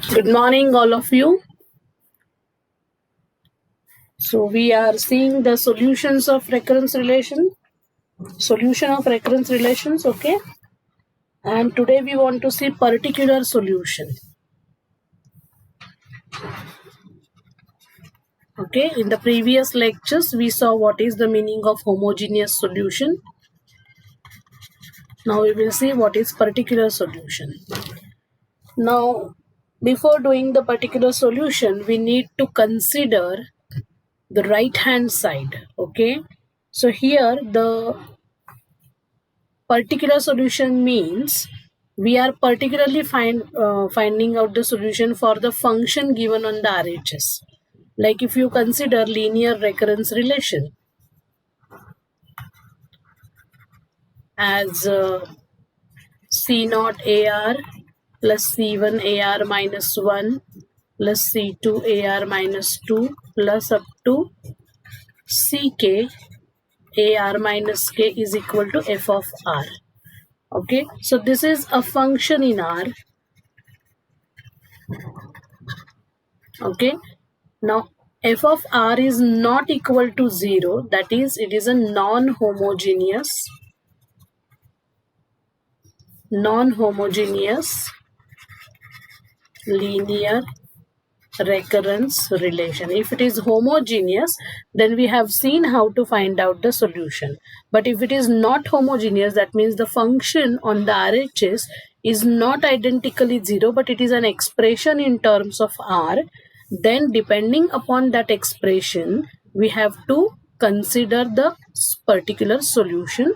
Good morning, all of you. So we are seeing the solutions of recurrence relation, solution of recurrence relations, okay? And today we want to see particular solution. Okay, in the previous lectures, we saw what is the meaning of homogeneous solution. Now we will see what is particular solution. Now, before doing the particular solution, we need to consider the right hand side, okay? So here the particular solution means we are particularly finding out the solution for the function given on the RHS. Like if you consider linear recurrence relation as C0 AR plus C1 AR minus 1 plus C2 AR minus 2 plus up to CK AR minus K is equal to F of R. Okay, so this is a function in R. Okay, now f of R is not equal to 0, that is it is a non-homogeneous linear recurrence relation. If it is homogeneous, then we have seen how to find out the solution. But if it is not homogeneous, that means the function on the RHS is not identically 0, but it is an expression in terms of R. Then depending upon that expression, we have to consider the particular solution,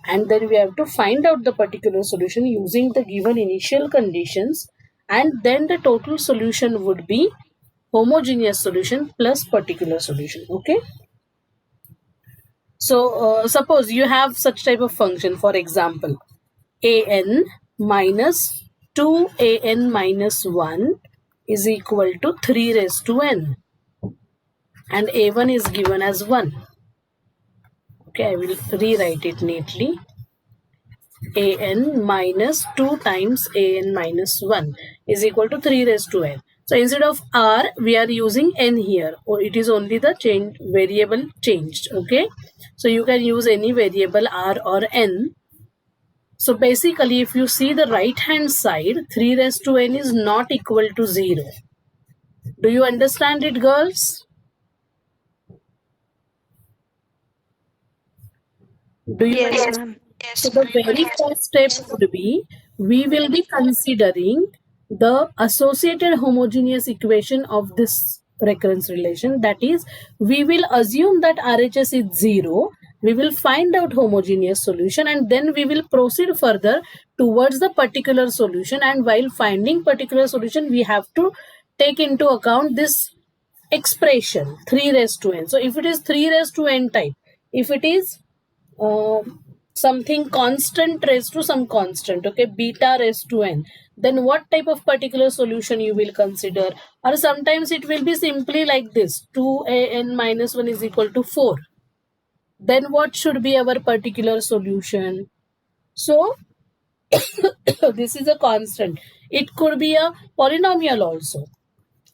and then we have to find out the particular solution using the given initial conditions, and then the total solution would be homogeneous solution plus particular solution. Okay, so suppose you have such type of function, for example an minus 2an minus 1 is equal to 3 raised to n, and a1 is given as 1. Okay, I will rewrite it neatly. an minus 2 times an minus 1 is equal to 3 raised to n. So instead of r, we are using n here, or it is only the variable changed. Okay, so you can use any variable r or n. So basically, if you see the right hand side, 3 raised to n is not equal to 0. Do you understand it, girls? Do you Yes, understand? ma'am. So the very first step would be, we will be considering the associated homogeneous equation of this recurrence relation. That is, we will assume that RHS is 0. We will find out homogeneous solution, and then we will proceed further towards the particular solution. And while finding particular solution, we have to take into account this expression 3 raised to n. So if it is 3 raised to n type, if it is something constant raised to some constant, okay, beta raised to n, then what type of particular solution you will consider? Or sometimes it will be simply like this, 2an minus 1 is equal to 4. Then what should be our particular solution? So this is a constant. It could be a polynomial also,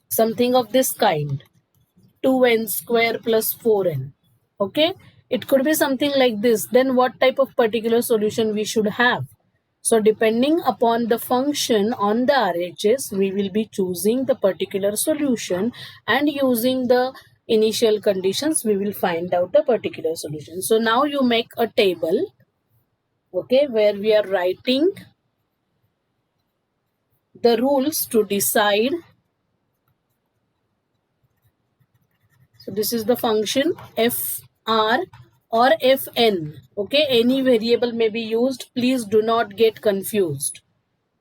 something of this kind, 2n square plus 4n. Okay, it could be something like this. Then what type of particular solution we should have? So depending upon the function on the RHS, we will be choosing the particular solution, and using the initial conditions, we will find out the particular solution. So now you make a table, okay, where we are writing the rules to decide. So this is the function fr or fn. Okay, any variable may be used. Please do not get confused.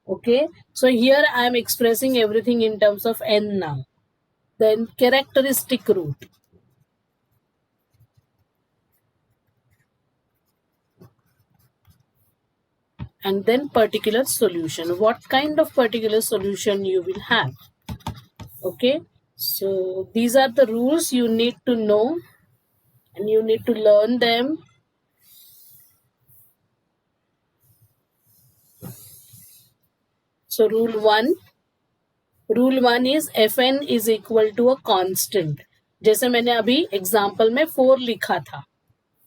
Okay, so here I am expressing everything in terms of n now. Then characteristic root. And then particular solution. What kind of particular solution you will have? Okay, so these are the rules you need to know, and you need to learn them. So rule one is Fn is equal to a constant. जैसे मैंने अभी example में 4 लिखा था.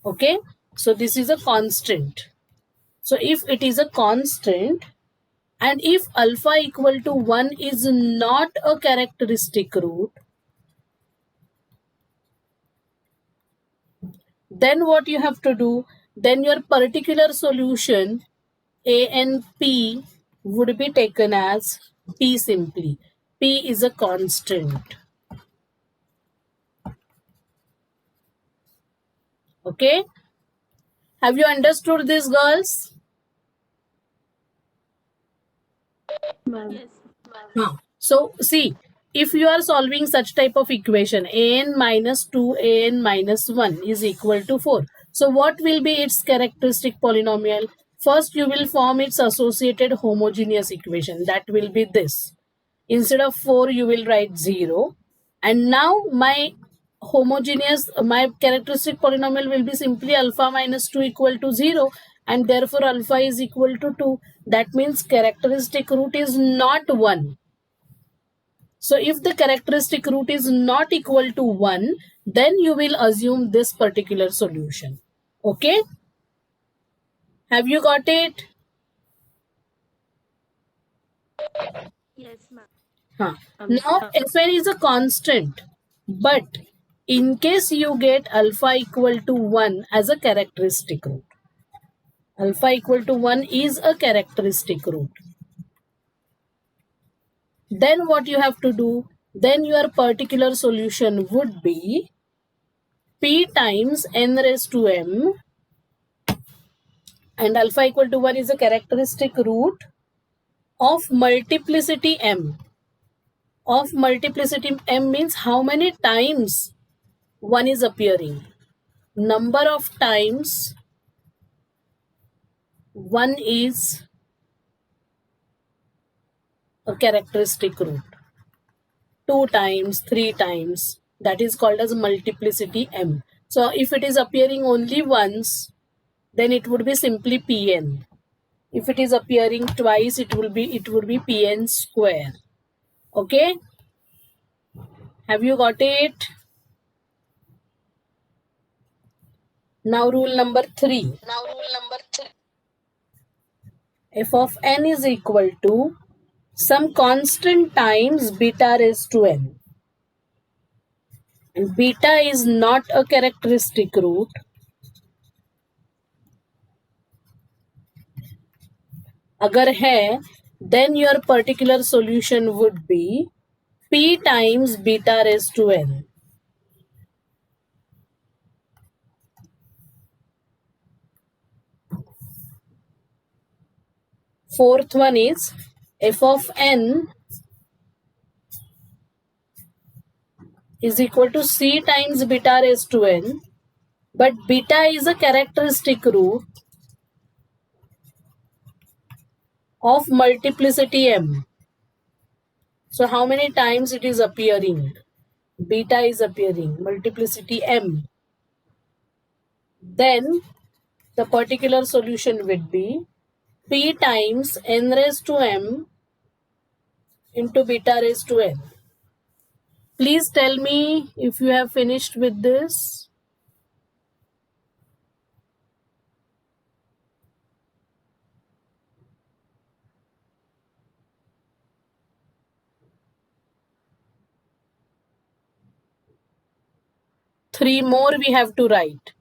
Okay, so this is a constant. So if it is a constant and if alpha equal to 1 is not a characteristic root, then what you have to do? Then your particular solution A and P would be taken as P simply. P is a constant. Okay? Have you understood this, girls? Yes. So see, if you are solving such type of equation, an minus 2 an minus 1 is equal to 4. So what will be its characteristic polynomial? First you will form its associated homogeneous equation. That will be this. Instead of 4 you will write 0. And now my characteristic polynomial will be simply alpha minus 2 equal to 0, and therefore alpha is equal to 2. That means characteristic root is not 1. So if the characteristic root is not equal to 1, then you will assume this particular solution. Okay? Have you got it? Yes, ma'am. Now Fn is a constant, but in case you get alpha equal to 1 as a characteristic root, alpha equal to 1 is a characteristic root, then what you have to do? Then your particular solution would be P times n raised to m, and alpha equal to 1 is a characteristic root of multiplicity m. Of multiplicity m means how many times 1 is appearing. Number of times 1 is a characteristic root. 2 times, 3 times, that is called as multiplicity m. So if it is appearing only once, then it would be simply Pn. If it is appearing twice, it would be Pn square. Okay? Have you got it? Now rule number 3. F of n is equal to some constant times beta raised to n. And beta is not a characteristic root. अगर है, then your particular solution would be P times beta raised to n. Fourth one is f of n is equal to c times beta raised to n, but beta is a characteristic root of multiplicity m. So how many times it is appearing? Beta is appearing, multiplicity m. Then the particular solution would be P times n raised to m into beta raised to n. Please tell me if you have finished with this. Three more we have to write.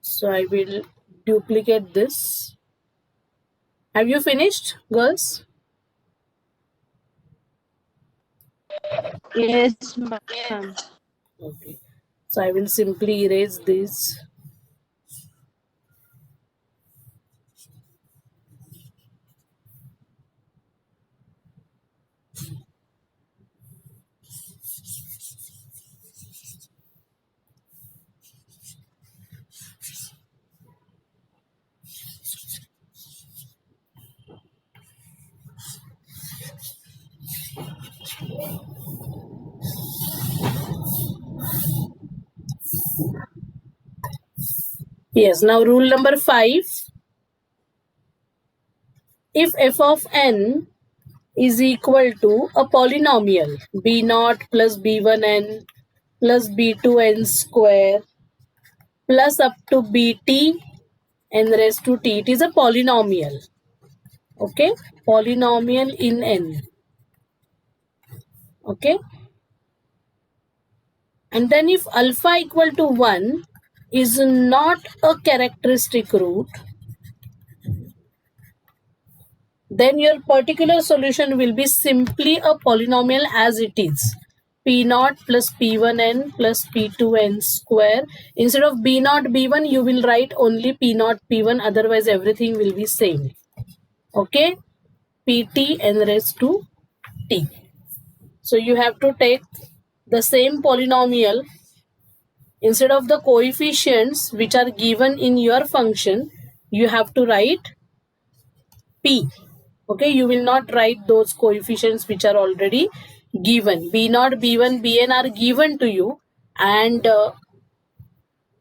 So I will duplicate this. Have you finished, girls? Yes, ma'am. Okay. So I will simply erase this. Yes, now rule number 5. If f of n is equal to a polynomial b0 plus b1n plus b2n square plus up to bt n raised to t, it is a polynomial. Okay, polynomial in n. Okay, and then if alpha equal to 1 is not a characteristic root, then your particular solution will be simply a polynomial as it is. P0 plus P1n plus P2n square. Instead of B0 B1, you will write only P0 P1, otherwise everything will be same. Okay, Pt n raised to t. So you have to take the same polynomial. Instead of the coefficients which are given in your function, you have to write p. Okay, you will not write those coefficients which are already given. B0, B1, Bn are given to you, and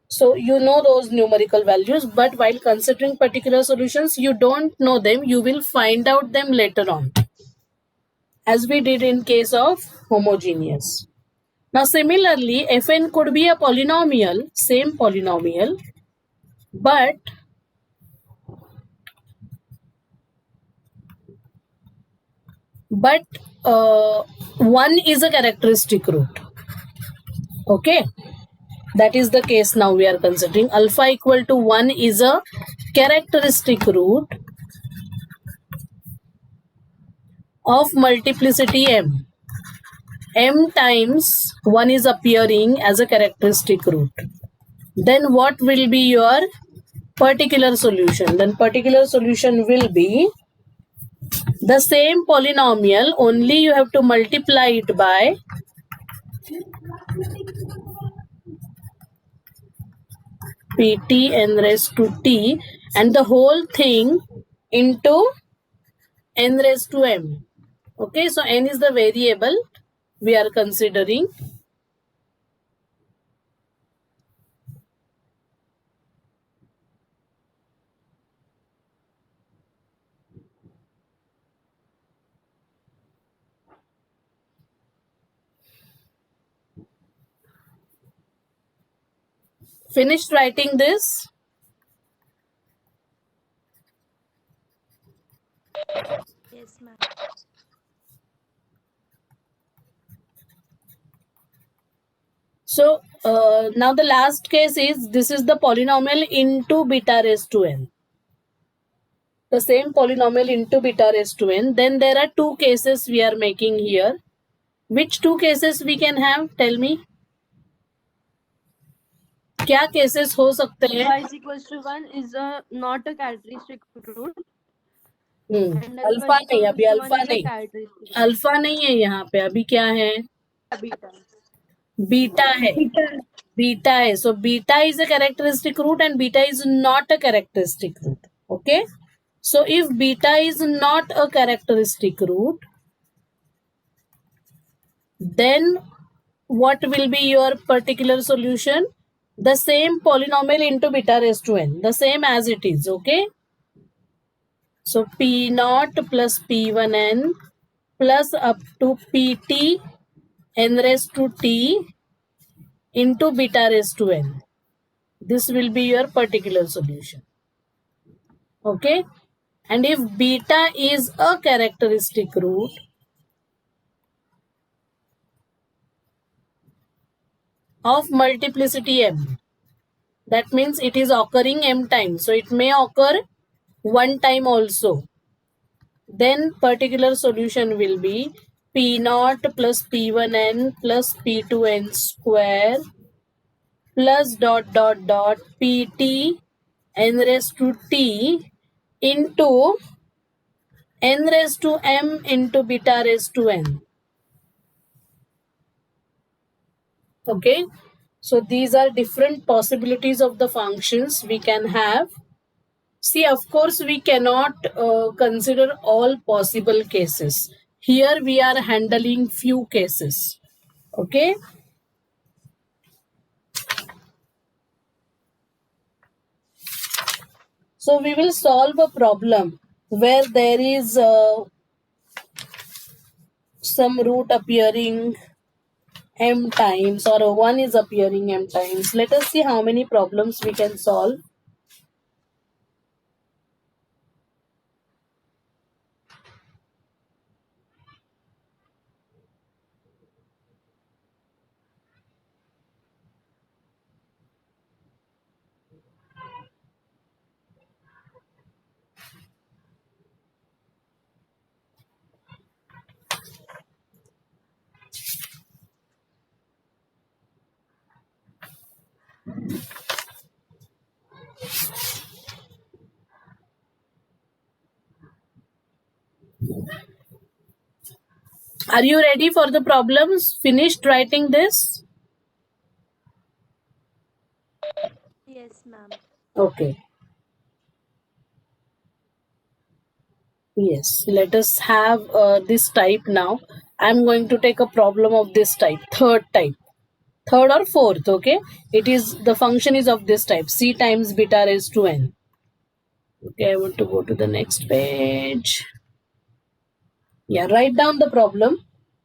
so you know those numerical values, but while considering particular solutions, you don't know them. You will find out them later on, as we did in case of homogeneous. Now similarly, Fn could be a polynomial, same polynomial, but uh, 1 is a characteristic root. Okay, that is the case now we are considering. Alpha equal to 1 is a characteristic root of multiplicity m. M times 1 is appearing as a characteristic root. Then what will be your particular solution? Then particular solution will be the same polynomial, only you have to multiply it by pt n raised to t and the whole thing into n raised to m. Okay, so n is the variable we are considering. Finished writing this? Yes, ma'am. So now the last case is, this is the polynomial into beta raised to n. The same polynomial into beta raised to n. Then there are two cases we are making here. Which two cases we can have? Tell me. क्या cases हो सकते हैं? Y is equals to 1 is not a characteristic root. And alpha alpha is नहीं, equals अभी to 1 alpha is a नहीं, characteristic root. Alpha नहीं है यहाँ पे. अभी क्या है? Beta. बीटा है. बीटा है. So beta is a characteristic root and beta is not a characteristic root. Okay, so if beta is not a characteristic root, then what will be your particular solution? The same polynomial into beta raised to n, the same as it is. Okay, so p0 plus p1n plus up to pt n raised to t into beta raised to n. This will be your particular solution. Okay, and if beta is a characteristic root of multiplicity m, that means it is occurring m times, so it may occur one time also, then particular solution will be p0 plus p1n plus p2n square plus dot dot dot pt n raised to t into n raised to m into beta raised to n. Okay, so these are different possibilities of the functions we can have. See, of course, we cannot consider all possible cases. Here we are handling few cases. Okay. So we will solve a problem where there is some root appearing m times, or 1 is appearing m times. Let us see how many problems we can solve. Are you ready for the problems? Finished writing this? Yes, ma'am. Okay. Yes, let us have this type now. I'm going to take a problem of this type, third type. Third or fourth, okay? It is, the function is of this type, c times beta raised to n. Okay, I want to go to the next page. Yeah, write down the problem.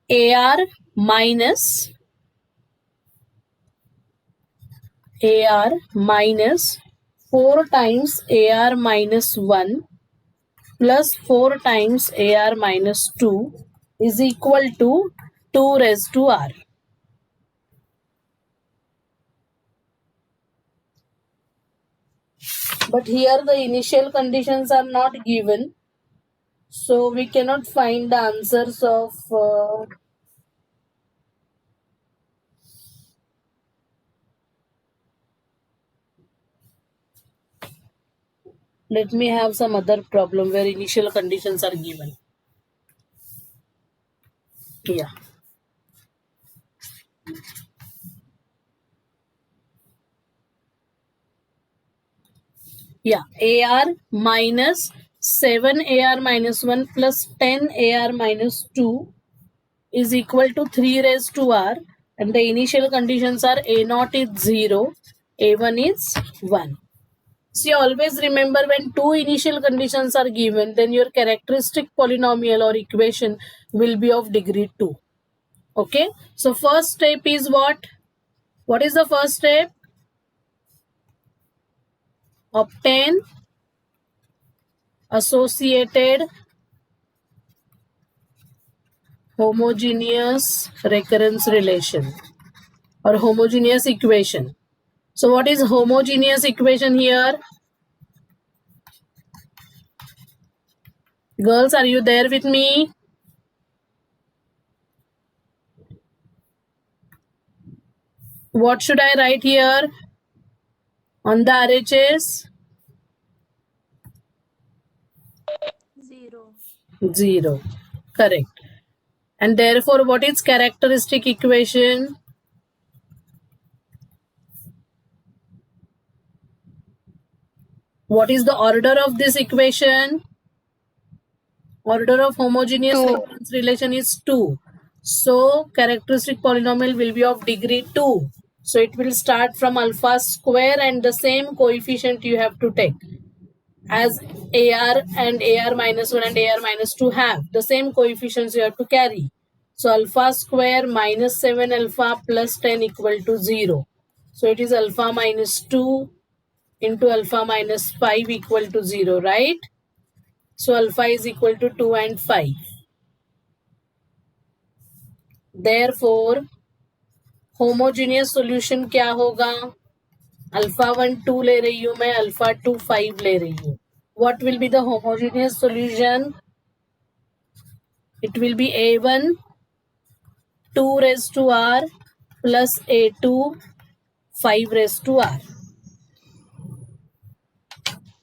AR minus 4 times AR minus 1 plus 4 times AR minus 2 is equal to 2 raised to R. But here the initial conditions are not given, so we cannot find the answers of let me have some other problem where initial conditions are given. Yeah. Yeah, AR minus 7 AR minus 1 plus 10 AR minus 2 is equal to 3 raised to R, and the initial conditions are A0 is 0, A1 is 1. See, always remember, when two initial conditions are given, then your characteristic polynomial or equation will be of degree 2. Okay, so first step is what? What is the first step? Obtain associated homogeneous recurrence relation or homogeneous equation. So what is homogeneous equation here? Girls, are you there with me? What should I write here on the RHS? 0. 0. Correct. And therefore, what is characteristic equation? What is the order of this equation? Order of homogeneous 2. recurrence relation is 2. So characteristic polynomial will be of degree 2. So it will start from alpha square, and the same coefficient you have to take as AR and AR minus 1 and AR minus 2 have. The same coefficients you have to carry. So alpha square minus 7 alpha plus 10 equal to 0. So it is alpha minus 2 into alpha minus 5 equal to 0, right? So alpha is equal to 2 and 5. Therefore, homogeneous solution क्या होगा? Alpha 1 2 ले रही हूँ मैं, alpha 2 5 ले रही हूँ. What will be the homogeneous solution? It will be A1 2 raised to R plus A2 5 raised to R.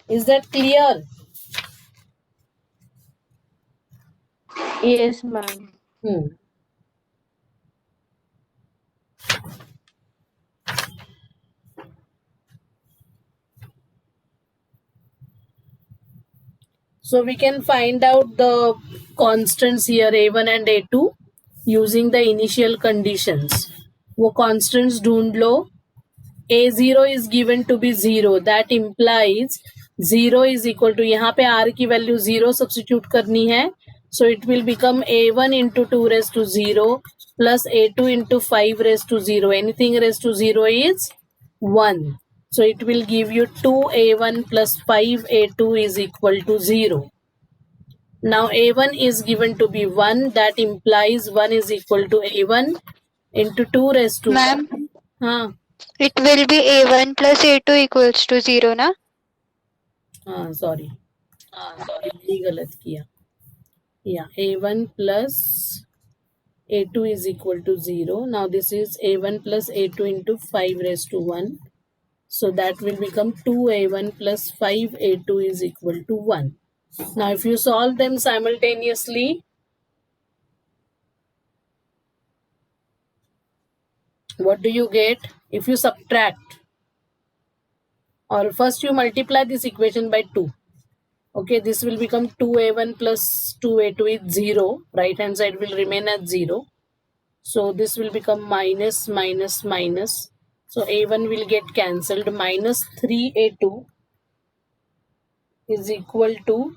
Is that clear? Yes, ma'am. So we can find out the constants here A1 and A2 using the initial conditions. वो constants ढूंढ लो. A0 is given to be 0. That implies 0 is equal to, यहाँ पे r की value 0 substitute करनी है, so it will become a1 into 2 raise to 0 plus a2 into 5 raise to 0, anything raise to 0 is 1, so it will give you 2a1 plus 5a2 is equal to 0. Now a1 is given to be 1, that implies 1 is equal to a1 into 2 raised to Ma'am, हाँ it will be a1 plus a2 equals to 0 ना? हाँ sorry ये गलत किया, या a1 plus a2 is equal to 0. Now this is a1 plus a2 into 5 raised to 1, so that will become 2a1 plus 5a2 is equal to 1. Now if you solve them simultaneously, what do you get? If you subtract, or first you multiply this equation by 2, okay, this will become 2a1 plus 2a2 is 0, right hand side will remain as 0, so this will become minus minus minus, so a1 will get cancelled, minus 3a2 is equal to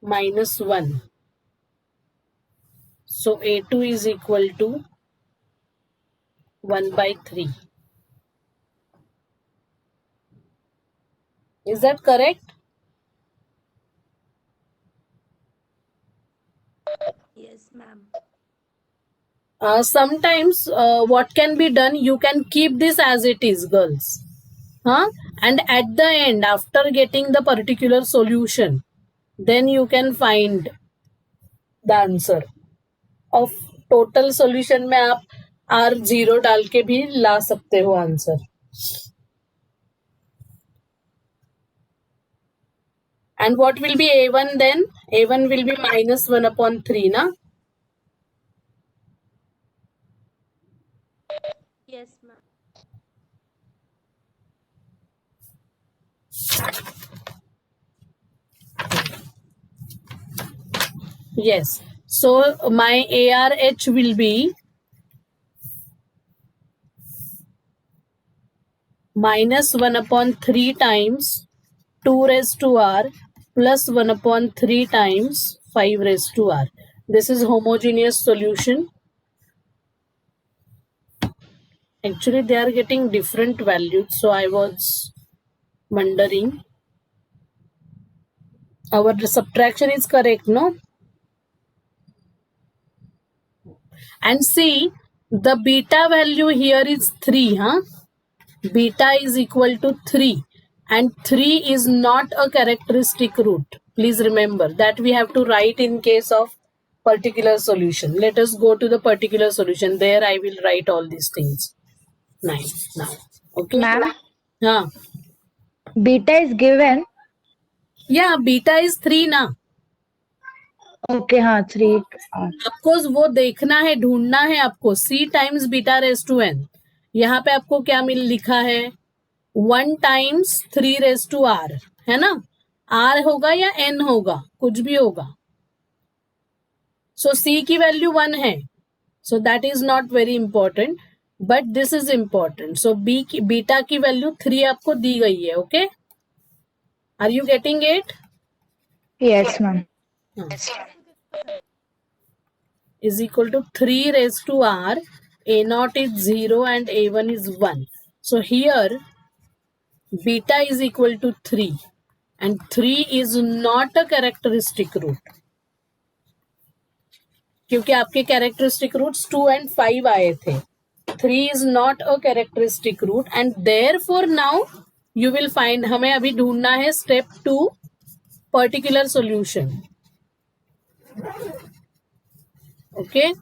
minus 1, so a2 is equal to 1 by 3. Is that correct? Yes, ma'am. Sometimes what can be done, you can keep this as it is, girls, and at the end, after getting the particular solution, then you can find the answer of total solution में आप r0 डाल के भी ला सकते हो answer. And what will be a1 then? a1 will be minus 1 upon 3 ना? Yes, ma'am. Yes, so my ARH will be minus 1 upon 3 times 2 raised to r plus 1 upon 3 times 5 raised to r. This is homogeneous solution. Actually, they are getting different values, so I was wondering. Our subtraction is correct, no? And see, the beta value here is 3, huh? Beta is equal to 3, and 3 is not a characteristic root. Please remember that we have to write in case of particular solution. Let us go to the particular solution. There I will write all these things. Nice. Now, okay. Ma'am, हाँ, beta is given. yeah, beta is 3 ना. Okay, हाँ 3. आपको वो देखना है, ढूंढना है आपको. c times beta raise to n. यहाँ पे आपको क्या लिखा है? 1 टाइम्स 3 रेज टू r, है ना? r होगा या n होगा, कुछ भी होगा. सो c की वैल्यू 1 है, so that is not very important, but this is important. So beta की वैल्यू 3 आपको दी गई है. Okay, are you getting it? Yes, ma'am. Is equal to 3 raised to r, a naught is 0 and a1 is 1. So here beta is equal to 3 and 3 is not a characteristic root, क्योंकि आपके characteristic roots 2 and 5 आए थे. 3 is not a characteristic root and therefore now you will find, हमें अभी ढूंढना है step 2 particular solution. Okay,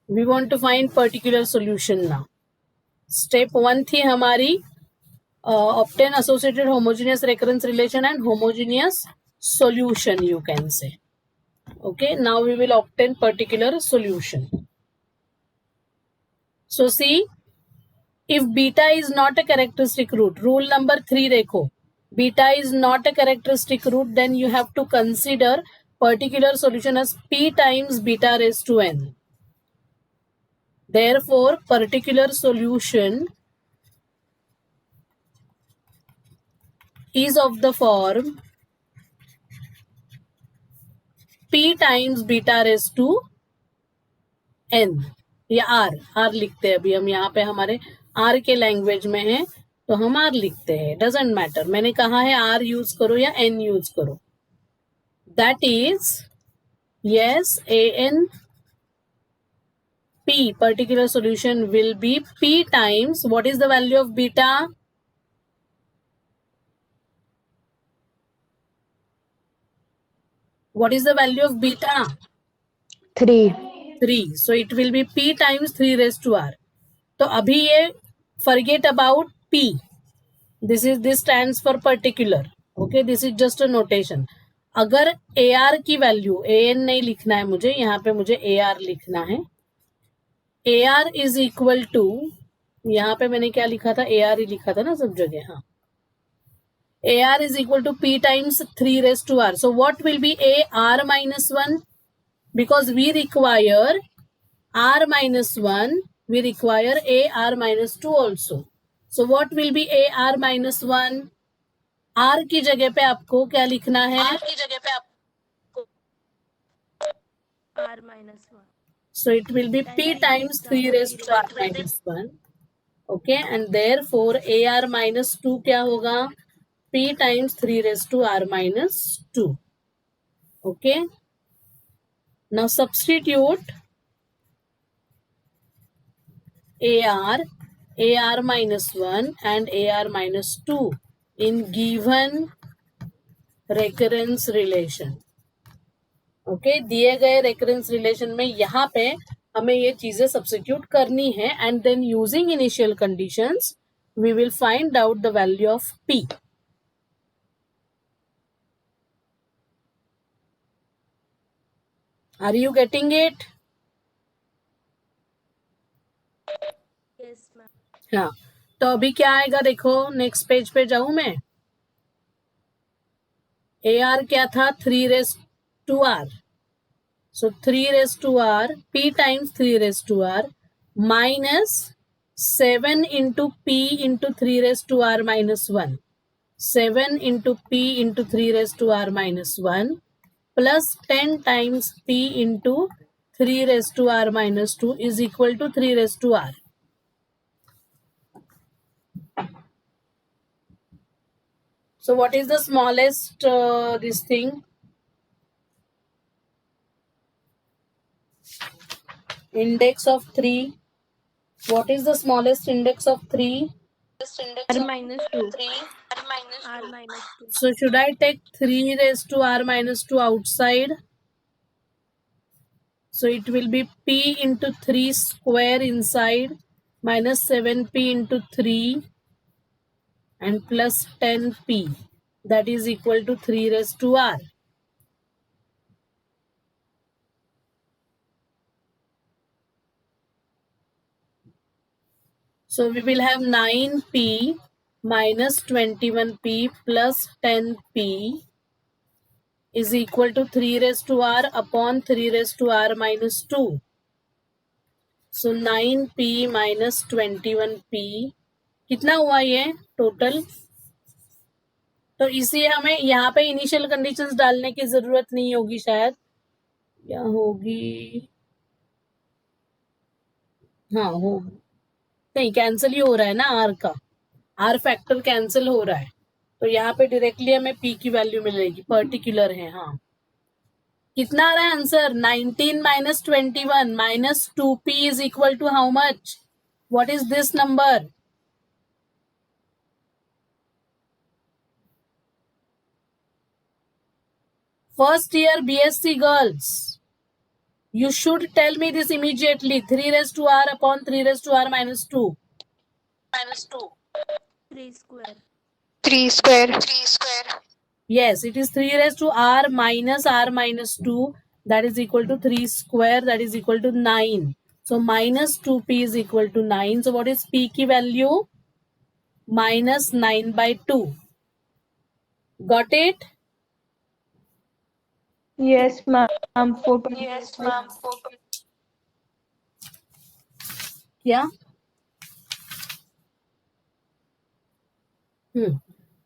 we want to find particular solution now. Step 1 थी हमारी obtain associated homogeneous recurrence relation and homogeneous solution, you can say. Okay, now we will obtain particular solution. So see, if beta is not a characteristic root, rule number 3 देखो, beta is not a characteristic root, then you have to consider particular solution as p times beta raised to n. Therefore, particular solution is of the form p times beta raised to n, या r लिखते हैं अभी हम यहाँ पे, हमारे r के language में है तो हम r लिखते हैं, डजेंट मैटर. मैंने कहा है r यूज करो या n यूज करो. That is yes, an p particular solution will be p times, what is the value of beta? What is the value of beta? 3. 3. So it will be p times 3 raised to r. तो अभी ये forget about p. This stands for particular. Okay, this is just a notation. अगर ar की value, an नहीं लिखना है मुझे, यहाँ पे मुझे ar लिखना है. ar is equal to, यहाँ पे मैंने क्या लिखा था, ar ही लिखा था ना सब जगह. हाँ, ar is equal to p times 3 raised to r. So what will be ar minus 1? Because we require r minus 1, we require ar minus 2 also. So what will be ar minus 1? r की जगह पे आपको क्या लिखना है? R minus 1. So it will be p times 3 raised to r minus 1. Okay, and therefore ar minus 2 क्या होगा? p times 3 raised to r minus 2. Okay, now substitute ar minus 1 and ar minus 2 in given recurrence relation. Okay, दिए गए recurrence relation में यहाँ पे हमें ये चीजें सब्स्टिट्यूट करनी है, and then using initial conditions we will find out the value of P. Are you getting it? Yes, ma'am. हाँ, तो अभी क्या आएगा देखो, नेक्स्ट पेज पे जाऊं मैं. ए आर क्या था? 3 raise to R. So 3 raise to R, p times 3 raise to R minus 7 into p into 3 raise to R minus 1. 7 into p into 3 raise to R minus 1 plus 10 times p into 3 raise to R minus 2 is equal to 3 raise to R. So what is the smallest this thing? Index of 3. What is the smallest index of 3? R minus 2. R minus 2. So should I take 3 raised to r minus 2 outside? So it will be p into 3 square inside minus 7p into 3 and plus 10p, that is equal to 3 raised to r. So we will have 9p minus 21p plus 10p is equal to 3 raised to r upon 3 raised to r minus 2. So 9p minus 21p कितना हुआ ये total? तो इसे हमें यहाँ पे initial conditions डालने की जरूरत नहीं होगी शायद, या होगी? हाँ, होगी. नहीं, कैंसिल ही हो रहा है ना आर का, आर फैक्टर कैंसिल हो रहा है, तो यहाँ पे डायरेक्टली हमें पी की वैल्यू मिलेगी, पर्टिकुलर है. हाँ, कितना आ रहा है answer? 19 minus 21 minus 2p is equal to how much? What is this number? First year BSc girls, you should tell me this immediately. 3 raised to r upon 3 raised to r minus 2. 3 square. 3 square. Yes, it is 3 raised to r minus 2, that is equal to 3 square, that is equal to 9. So minus 2p is equal to 9. So what is p की value? Minus 9 by 2. Got it? Yes, ma'am. 4. क्या?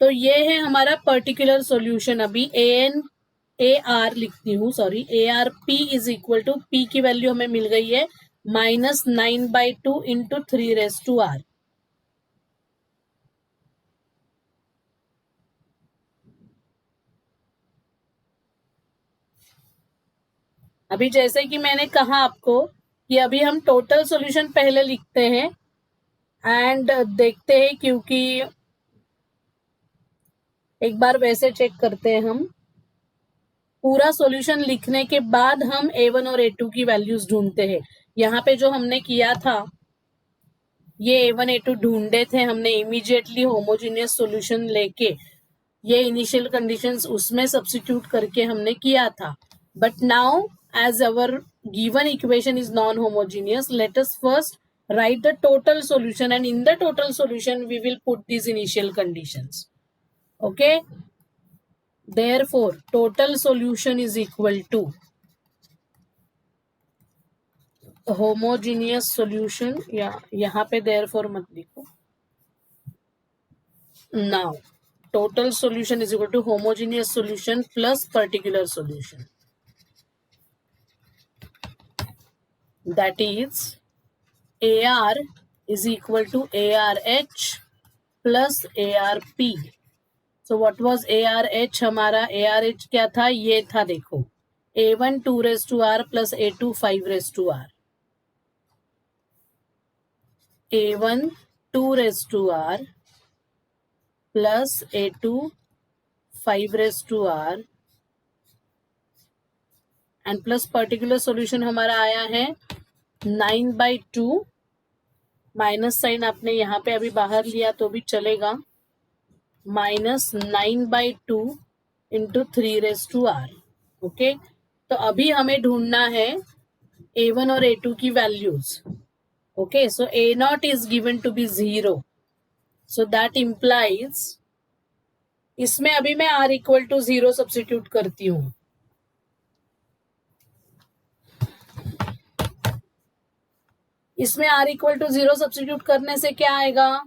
तो तो ये है हमारा particular solution. अभी AR लिखती हूँ, sorry, ARP is equal to P की वैल्यू हमें मिल गई है -9/2 इंटू 3⁻⁴. अभी जैसे कि मैंने कहा आपको कि अभी हम टोटल सॉल्यूशन पहले लिखते हैं एंड देखते हैं, क्योंकि एक बार वैसे चेक करते हैं हम. पूरा सॉल्यूशन लिखने के बाद हम A1 और A2 की वैल्यूज ढूंढते हैं. यहाँ पे जो हमने किया था, ये A1 A2 ढूंढे थे हमने इमीडिएटली होमोजीनियस सॉल्यूशन लेके, ये इनिशियल कंडीशंस उसमें सब्स्टिट्यूट करके हमने किया था. But now as our given equation is non-homogeneous, let us first write the total solution, and in the total solution we will put these initial conditions. Okay, therefore total solution is equal to homogeneous solution, या यहाँ पे therefore मत लिखो. Now total solution is equal to homogeneous solution plus particular solution. That is AR is equal to ARH plus ARP. So what was ARH? हमारा ARH क्या था? ये था, देखो, A1 2⁻R plus A2 5⁻R. A1 2⁻R plus A2 5⁻R and plus particular solution हमारा आया है 9/2. Minus sign आपने यहाँ पे अभी बाहर लिया तो भी चलेगा. -9/2 इंटू 3⁻R. ओके, तो अभी हमें ढूंढना है A1 और A2 की values. Okay, so A0 is given to be 0. So that implies, इसमें अभी मैं R इक्वल टू 0 सब्स्टिट्यूट करती हूँ. इसमें R इक्वल टू 0 सब्स्टिट्यूट करने से क्या आएगा?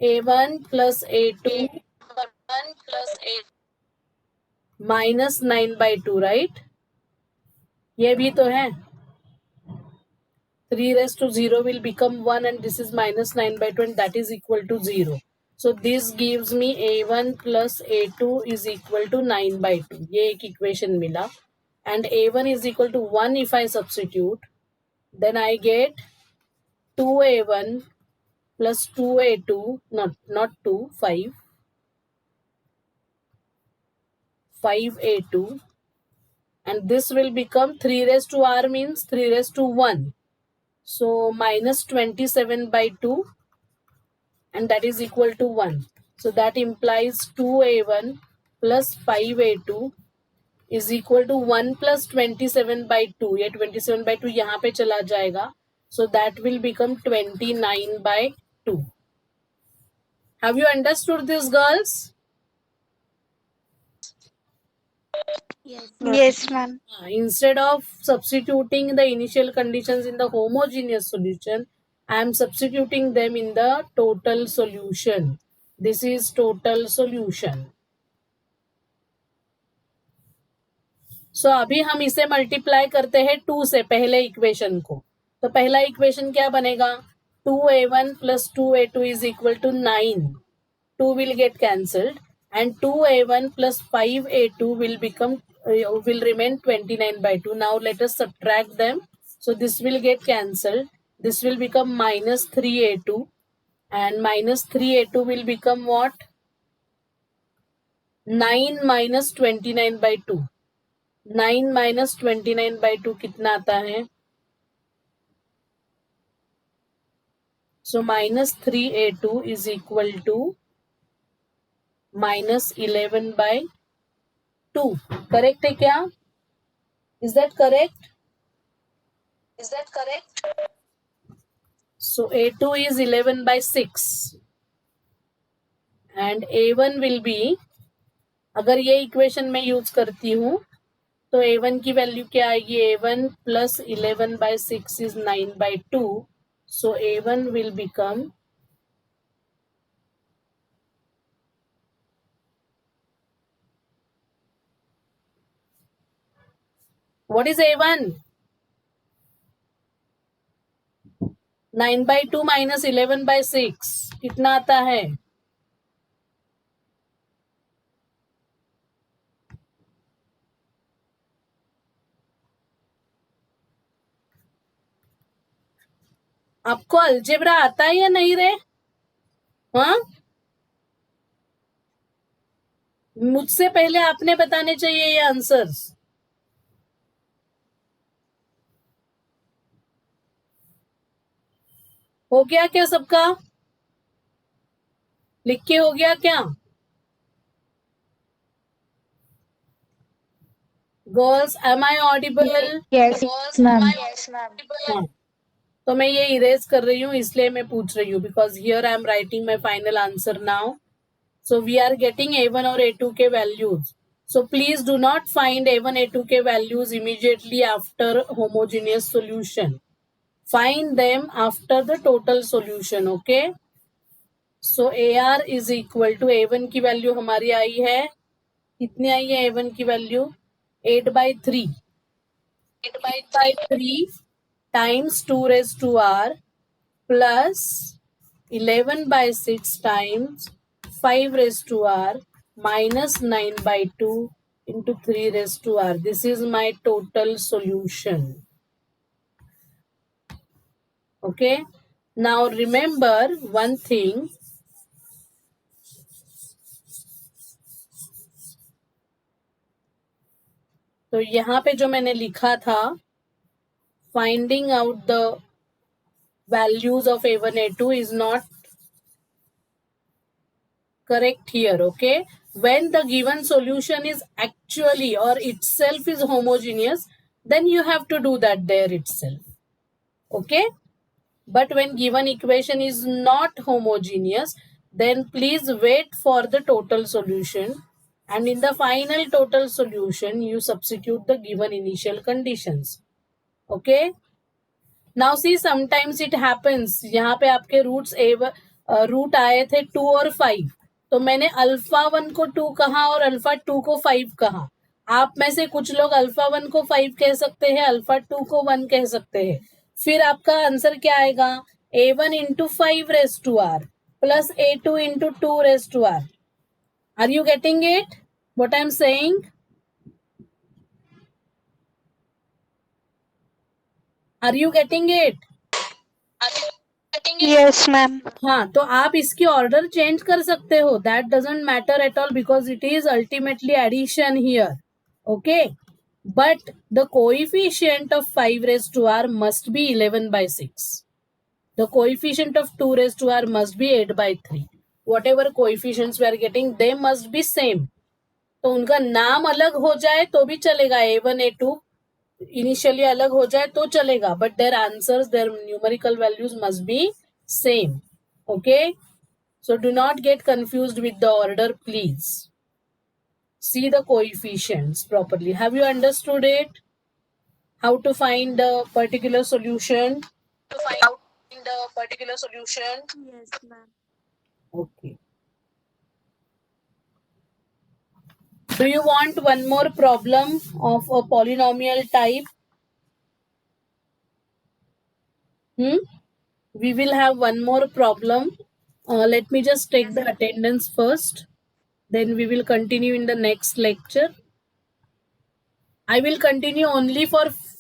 A1 plus A2 -9/2, right? ये भी तो है. 3⁻0 will become 1 and this is -9/2 and that is equal to 0. So this gives me A1 plus A2 is equal to 9/2. ये एक इक्वेशन मिला. And A1 is equal to 1 if I substitute. Then I get 2A1 plus 2A2, not 2, 5A2, and this will become 3⁻R means 3⁻1. So -27/2, and that is equal to 1. So that implies 2A1 plus 5A2 is equal to 1 plus 27/2. ये 27/2 यहाँ पे चला जाएगा. So that will become 29/2. Have you understood this, girls? Yes, ma'am. Instead of substituting the initial conditions in the homogeneous solution, I am substituting them in the total solution. This is total solution. So अभी हम इसे multiply करते हैं 2 से, पहले equation को. तो पहला इक्वेशन क्या बनेगा? 2A1 plus 2A2 is equal to 9. 2 will get cancelled and 2A1 plus 5A2 will remain 29/2. Now let us subtract them. So this will get cancelled. This will become -3A2 and -3A2 will become what? 9 minus 29/2. 9 minus 29/2 कितना आता है? So -3A2 is equal to -11/2. Correct है क्या? Is that correct? So A2 is 11/6 and A1 will be, अगर ये equation में use करती हूँ तो A1 की वैल्यू क्या आएगी? A1 plus 11/6 is 9/2. So A1 will become What is A1? 9/2 minus 11/6 कितना आता है? आपको अलजेब्रा आता है या नहीं रे? हाँ, मुझसे पहले आपने बताने चाहिए ये आंसर्स. हो गया क्या सबका? लिख के हो गया क्या? Girls, am I audible? Yes, ma'am. हाँ, तो मैं ये इरेज कर रही हूँ इसलिए मैं पूछ रही हूँ because here I am writing my final answer now. So we are getting A1 or A2 के values. So please do not find A1, A2 के values immediately after homogeneous solution. Find them after the total solution, okay? So AR is equal to A1 की value हमारी आई है, कितनी आई है A1 की value? 8/3. 8/3 times 2 raised to R plus 11/6 times 5 raised to R minus 9/2 into 3 raised to R. This is my total solution. Okay. Now remember one thing. तो यहाँ पे जो मैंने लिखा था, finding out the values of A1, A2 is not correct here, okay? When the given solution is actually or itself is homogeneous, then you have to do that there itself, okay? But when given equation is not homogeneous, then please wait for the total solution, and in the final total solution, you substitute the given initial conditions, okay? Now see, sometimes it happens, यहाँ पे आपके root आए थे 2 और 5, तो मैंने alpha 1 को 2 कहा और अल्फा 2 को 5 कहा. आप में से कुछ लोग अल्फा 1 को 5 कह सकते हैं, अल्फा 2 को 1 कह सकते हैं. फिर आपका आंसर क्या आएगा? A1 into 5 raised to R plus A2 into 2 raised to R. Are you getting it? What I'm saying? Are you getting it? Yes, ma'am. हाँ, तो आप इसकी ऑर्डर चेंज कर सकते हो. That doesn't matter at all because it is ultimately addition here, okay? But the coefficient of 5 raised to R must be 11/6. The coefficient of 2 raised to R must be 8/3. Whatever coefficients we are getting, they must be same. तो उनका नाम अलग हो जाए तो भी चलेगा, A1, A2 initially अलग हो जाए तो चलेगा, but their answers, their numerical values must be same, okay? So do not get confused with the order, please see the coefficients properly. Have you understood it? How to find the particular solution? Yes, ma'am. Okay. Do you want one more problem of a polynomial type? We will have one more problem. Let me just take the attendance first. Then we will continue in the next lecture. I will continue only for